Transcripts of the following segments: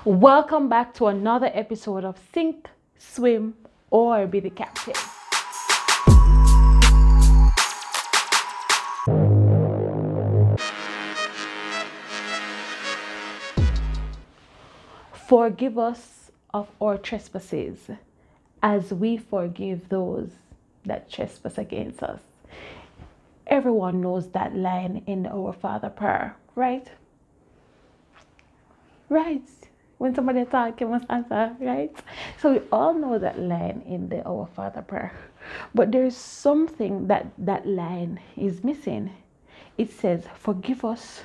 Welcome back to another episode of Sink, Swim, or Be the Captain. Forgive us of our trespasses as we forgive those that trespass against us. Everyone knows that line in Our Father prayer, right? Right. When somebody talks, you must answer, right? So we all know that line in the Our Father prayer. But there's something that line is missing. It says, forgive us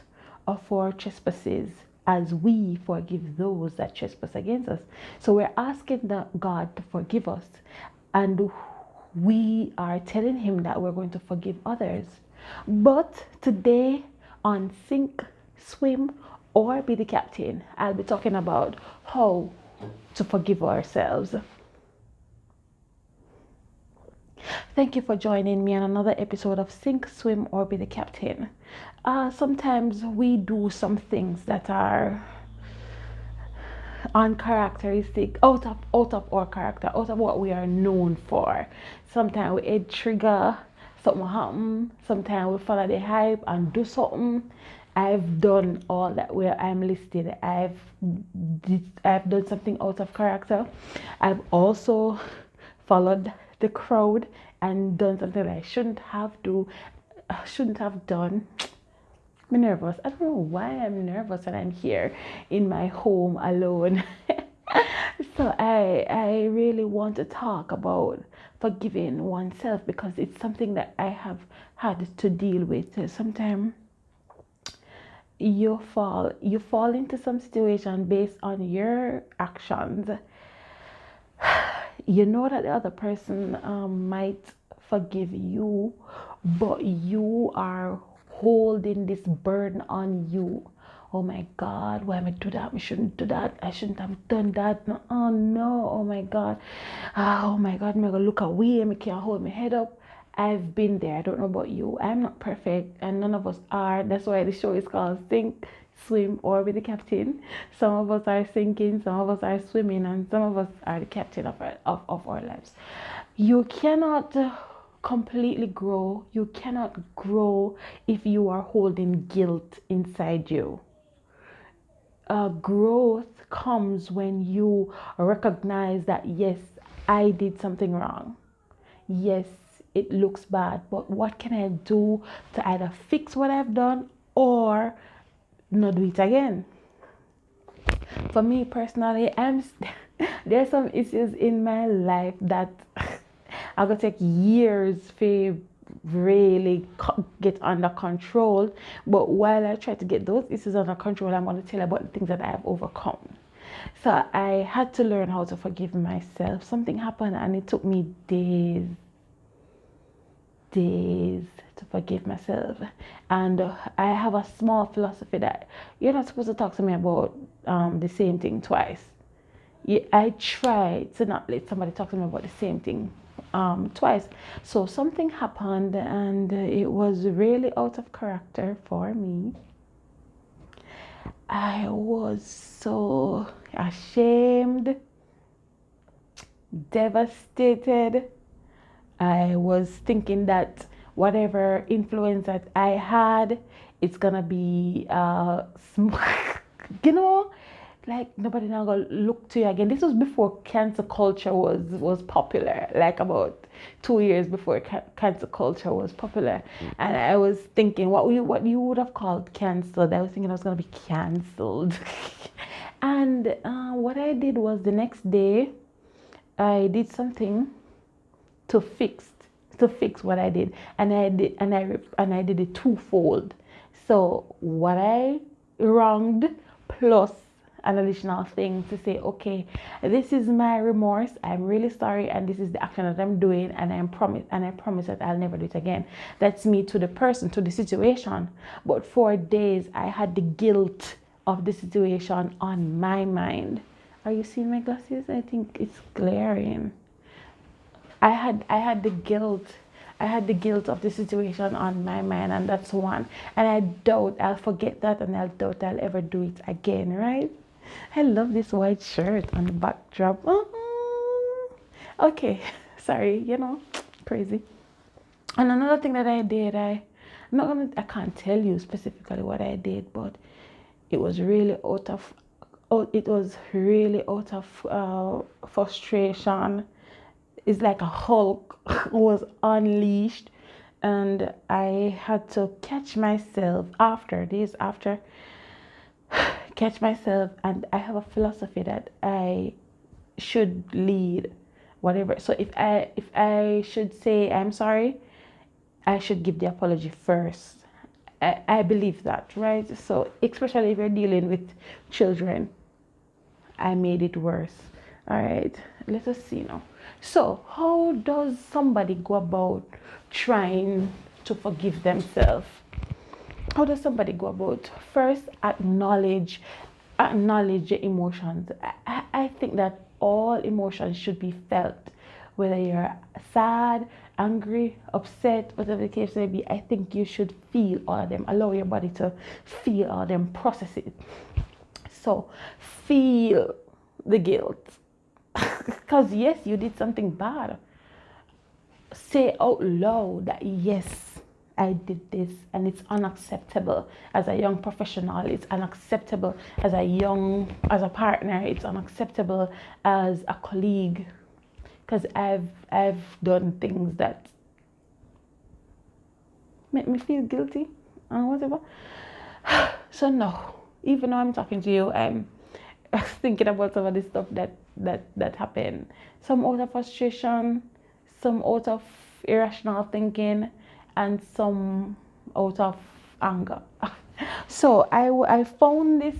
of our trespasses as we forgive those that trespass against us. So we're asking God to forgive us. And we are telling him that we're going to forgive others. But today on Sink, Swim, or Be the Captain, I'll be talking about how to forgive ourselves. Thank you for joining me on another episode of Sink, Swim, or Be the Captain. Sometimes we do some things that are uncharacteristic, out of our character, out of what we are known for. Sometimes we trigger, something happen. Sometimes we follow the hype and do something. I've done all that where I'm listed. I've done something out of character. I've also followed the crowd and done something that I shouldn't have done. I'm nervous. I don't know why I'm nervous and I'm here in my home alone. So I really want to talk about forgiving oneself because it's something that I have had to deal with. Sometimes you fall into some situation based on your actions. You know that the other person might forgive you, but you are holding this burden on you. Oh my God, why am I do that? I shouldn't do that. I shouldn't have done that. Oh no, oh my God. Oh my God, I'm gonna look away. I can't hold my head up. I've been there. I don't know about you. I'm not perfect, and none of us are. That's why the show is called Sink, Swim, or Be the Captain. Some of us are sinking, some of us are swimming, and some of us are the captain of our lives. You cannot completely grow. You cannot grow if you are holding guilt inside you. Growth comes when you recognize that, yes, I did something wrong. Yes, it looks bad, but what can I do to either fix what I've done or not do it again? For me personally, there's some issues in my life that are gonna take years for really get under control. But while I try to get those issues under control, I'm going to tell you about the things that I have overcome. So I had to learn how to forgive myself. Something happened and it took me days to forgive myself. And I have a small philosophy that you're not supposed to talk to me about the same thing twice. I try to not let somebody talk to me about the same thing twice. So something happened and it was really out of character for me. I was so ashamed, devastated. I was thinking that whatever influence that I had, it's gonna be you know, like nobody now gonna look to you again. This was before cancel culture was popular, like about 2 years before cancel culture was popular. And I was thinking what you would have called canceled. I was thinking I was gonna be cancelled. And what I did was the next day I did something to fix what I did, and I did it twofold. So what I wronged plus an additional thing to say, okay, this is my remorse. I'm really sorry, and this is the action that I'm doing, and I promise that I'll never do it again. That's me to the person, to the situation. But for days, I had the guilt of the situation on my mind. Are you seeing my glasses? I think it's glaring. I had the guilt. I had the guilt of the situation on my mind, and that's one. And I doubt I'll forget that, and I doubt I'll ever do it again, right? I love this white shirt on the backdrop. Okay, sorry, crazy. And another thing that I did, I can't tell you specifically what I did, but it was really out of, frustration. It's like a Hulk was unleashed, and I had to catch myself after catch myself. And I have a philosophy that I should lead whatever. So if I should say I'm sorry, I should give the apology first. I believe that, right? So especially if you're dealing with children, I made it worse. All right, let us see now. So how does somebody go about trying to forgive themselves? How does somebody go about? First, acknowledge your emotions. I think that all emotions should be felt, whether you're sad, angry, upset, whatever the case may be. I think you should feel all of them. Allow your body to feel all of them, process it. So feel the guilt, because yes, you did something bad. Say out loud that yes, I did this and it's unacceptable. As a young professional, it's unacceptable. As a partner, it's unacceptable. As a colleague, because I've done things that make me feel guilty and whatever. So no, even though I'm talking to you, I'm thinking about some of the stuff that happened. Some out of frustration, some out of irrational thinking, and some out of anger. So I found this.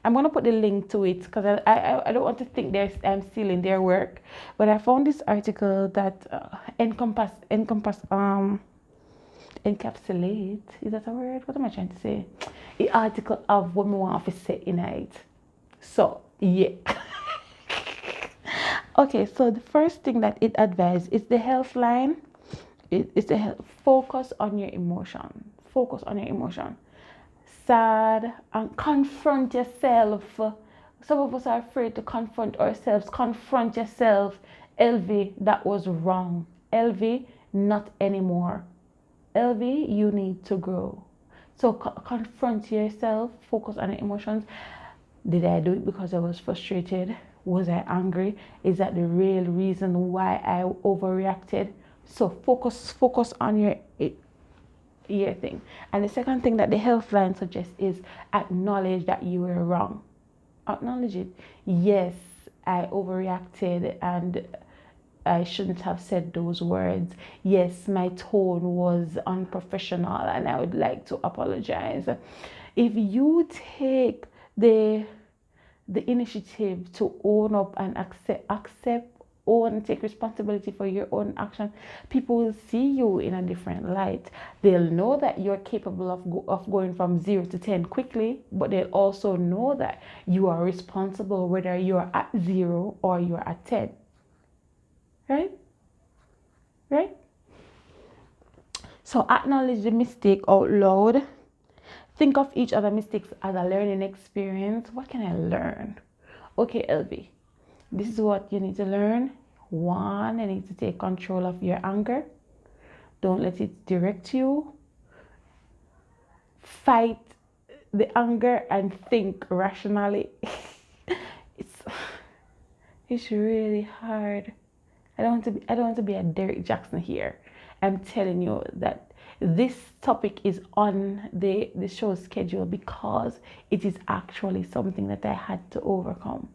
I'm gonna put the link to it because I don't want to think I'm stealing their work, but I found this article that encapsulate, is that a word? What am I trying to say? The article of what we want to say in it. So yeah. Okay, so the first thing that it advises is the Healthline. It's a focus on your emotion. Focus on your emotion. Sad and confront yourself. Some of us are afraid to confront ourselves. Confront yourself. Elvy, that was wrong. Elvy, not anymore. Elvy, you need to grow. So confront yourself. Focus on your emotions. Did I do it because I was frustrated? Was I angry? Is that the real reason why I overreacted? So focus on your thing. And the second thing that the Healthline suggests is acknowledge that you were wrong. Acknowledge it. Yes, I overreacted and I shouldn't have said those words. Yes, my tone was unprofessional and I would like to apologize. If you take the initiative to own up and accept, own, take responsibility for your own action, people will see you in a different light. They'll know that you're capable of going from 0 to 10 quickly, but they'll also know that you are responsible whether you're at 0 or you're at 10. Right? So acknowledge the mistake out loud. Think of each other mistakes as a learning experience. What can I learn? Okay, Elvy, this is what you need to learn. 1, you need to take control of your anger. Don't let it direct you. Fight the anger and think rationally. It's really hard. I don't want to be a Derek Jackson here. I'm telling you that this topic is on the show's schedule because it is actually something that I had to overcome.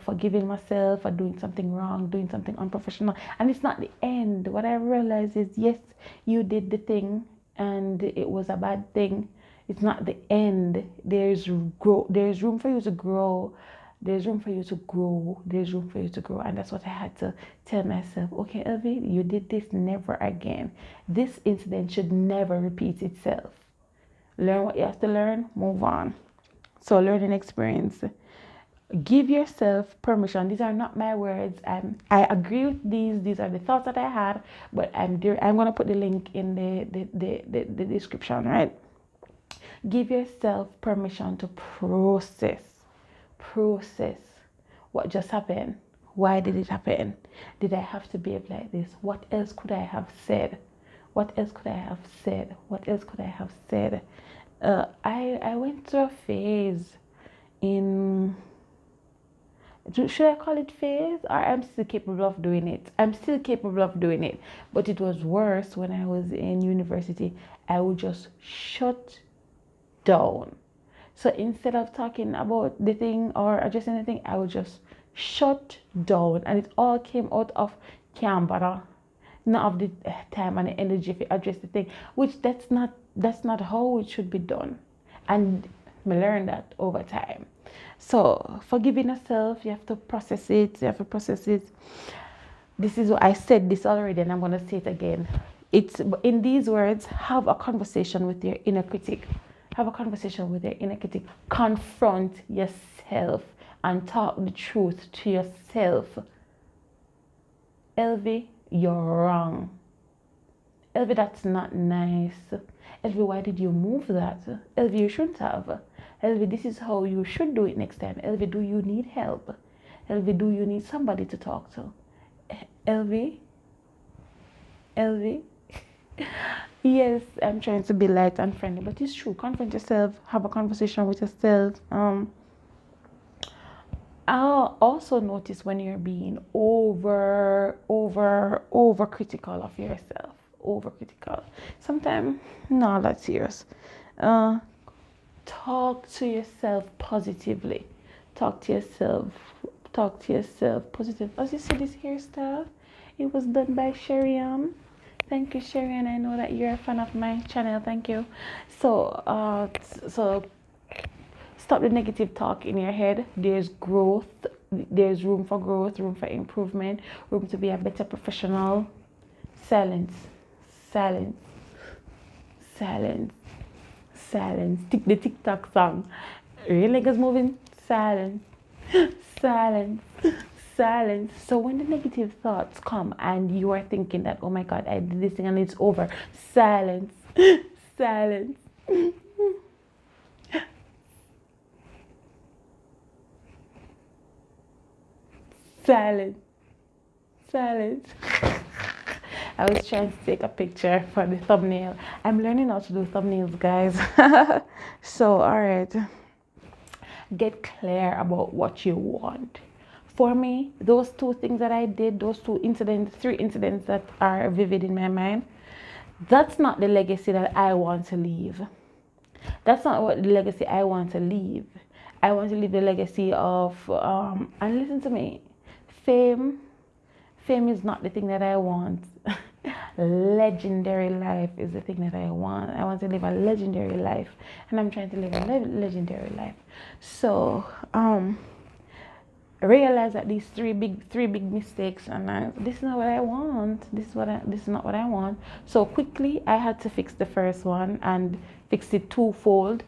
Forgiving myself for doing something wrong, doing something unprofessional. And it's not the end. What I realized is, yes, you did the thing and it was a bad thing. It's not the end. There's room for you to grow. There's room for you to grow. There's room for you to grow. And that's what I had to tell myself. Okay, Elvy, you did this, never again. This incident should never repeat itself. Learn what you have to learn, move on. So learning experience. Give yourself permission. These are not my words. I agree with these. These are the thoughts that I had, but I'm gonna put the link in the description, right? Give yourself permission to process. process what just happened. Why did it happen? Did I have to behave like this? What else could I have said? What else could I have said? What else could I have said? I went through a phase in, should I call it phase, or I'm still capable of doing it? I'm still capable of doing it, but it was worse when I was in university. I would just shut down. So instead of talking about the thing or addressing the thing, I would just shut down, and it all came out of can't bother, not of the time and the energy to address the thing, which that's not how it should be done. And I learned that over time. So forgiving yourself, you have to process it. You have to process it. This is what I said this already, and I'm gonna say it again. It's in these words: have a conversation with your inner critic. Have a conversation with your inner critic. Confront yourself and talk the truth to yourself. Elvy, you're wrong. Elvy, that's not nice. Elvy, why did you move that? Elvy, you shouldn't have. Elvy, this is how you should do it next time. Elvy, do you need help? Elvy, do you need somebody to talk to? Elvy? Elvy? Yes, I'm trying to be light and friendly, but it's true. Confront yourself. Have a conversation with yourself. I'll also notice when you're being over critical of yourself. Over critical. Sometimes not that serious. Talk to yourself positively. Talk to yourself positive. As you see this hairstyle, it was done by Sherry-Ann. Thank you, Sherry-Ann. I know that you're a fan of my channel. Thank you. So stop the negative talk in your head. There's growth. There's room for growth, room for improvement, room to be a better professional. Silence. Silence. Silence. Silence. The TikTok song. Real niggas moving. Silence. Silence. Silence. So when the negative thoughts come and you are thinking that, oh my God, I did this thing and it's over. Silence. Silence. Silence. Silence. I was trying to take a picture for the thumbnail. I'm learning how to do thumbnails, guys. So, all right. Get clear about what you want. For me, those two things that I did, those three incidents that are vivid in my mind, that's not the legacy that I want to leave. That's not what the legacy I want to leave. I want to leave the legacy of, and listen to me, fame is not the thing that I want. Legendary life is the thing that I want. I want to live a legendary life, and I'm trying to live a legendary life. So realize that these three big mistakes, and this is not what I want. This is not what I want. So quickly I had to fix the first one and fix it twofold.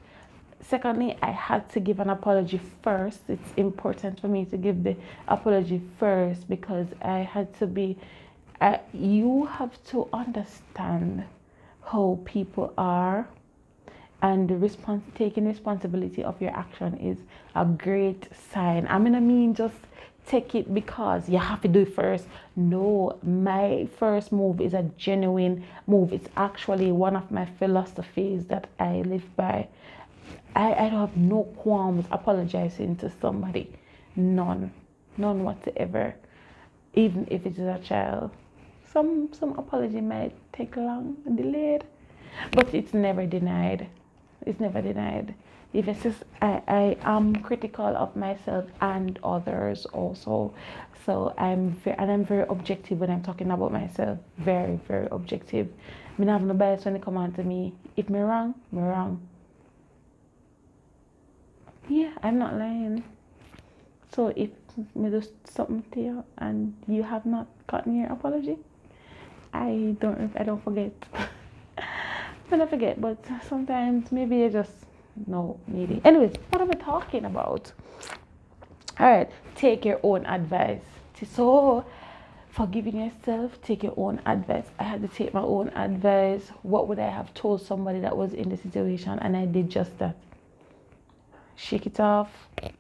Secondly, I had to give an apology first. It's important for me to give the apology first, because I had to be, you have to understand how people are, and taking responsibility of your action is a great sign. I mean just take it because you have to do it first. No, my first move is a genuine move. It's actually one of my philosophies that I live by. I don't have no qualms apologizing to somebody. None whatsoever. Even if it is a child. Some apology might take long and delayed, but it's never denied. It's never denied. If it's just, I am critical of myself and others also. So I'm very objective when I'm talking about myself. Very, very objective. I have no bias when they come on to me. If I'm wrong, I'm wrong. Yeah, I'm not lying. So if me do something to you and you have not gotten your apology, I don't forget. I don't forget, but sometimes maybe I just no needy. Anyways, what am I talking about? All right, take your own advice. So forgiving yourself, take your own advice. I had to take my own advice. What would I have told somebody that was in the situation? And I did just that. shake it off,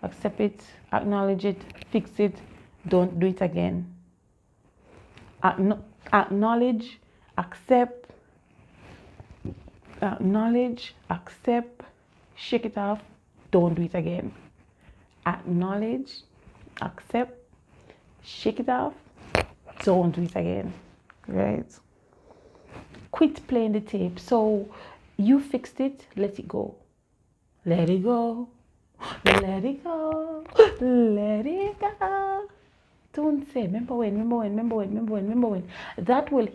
accept it, acknowledge it, fix it, don't do it again. Acknowledge, accept, acknowledge, accept, shake it off, don't do it again. Acknowledge, accept, shake it off, don't do it again. Right? Quit playing the tape. So you fixed it, let it go. Let it go. Let it go. Let it go. Don't say, remember when. That will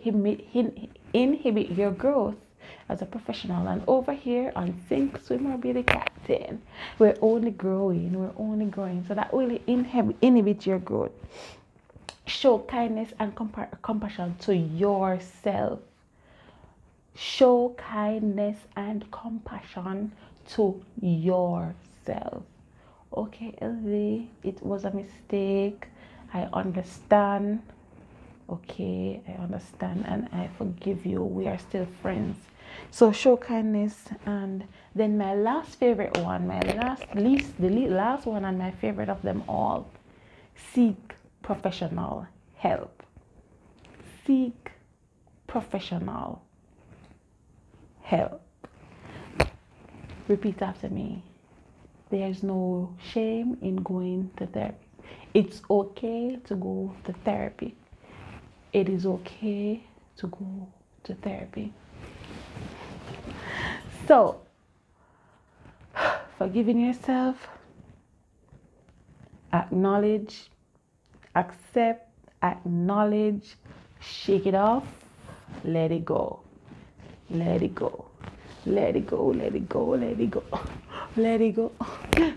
inhibit your growth as a professional. And over here on Sink, Swim, or Be the Captain, we're only growing. So that will inhibit your growth. Show kindness and compassion to yourself. Show kindness and compassion to yourself. Okay, Elvy, it was a mistake. I understand. Okay, I understand and I forgive you. We are still friends. So show kindness. And then my last favorite one, the last one and my favorite of them all, seek professional help. Seek professional help. Repeat after me. There's no shame in going to therapy. It's okay to go to therapy. It is okay to go to therapy. So, forgiving yourself, acknowledge, accept, acknowledge, shake it off, let it go. Let it go. Let it go, let it go, let it go. Let it go.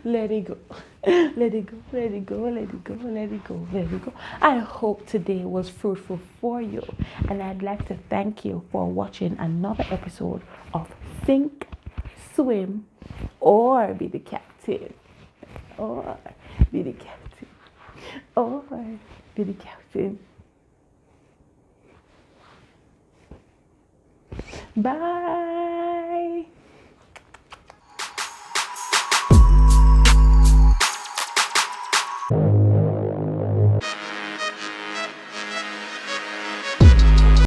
Let it go. Let it go. Let it go. Let it go. Let it go. Let it go. I hope today was fruitful for you. And I'd like to thank you for watching another episode of Sink, Swim, or Be the Captain. Or be the captain. Or be the captain. Bye.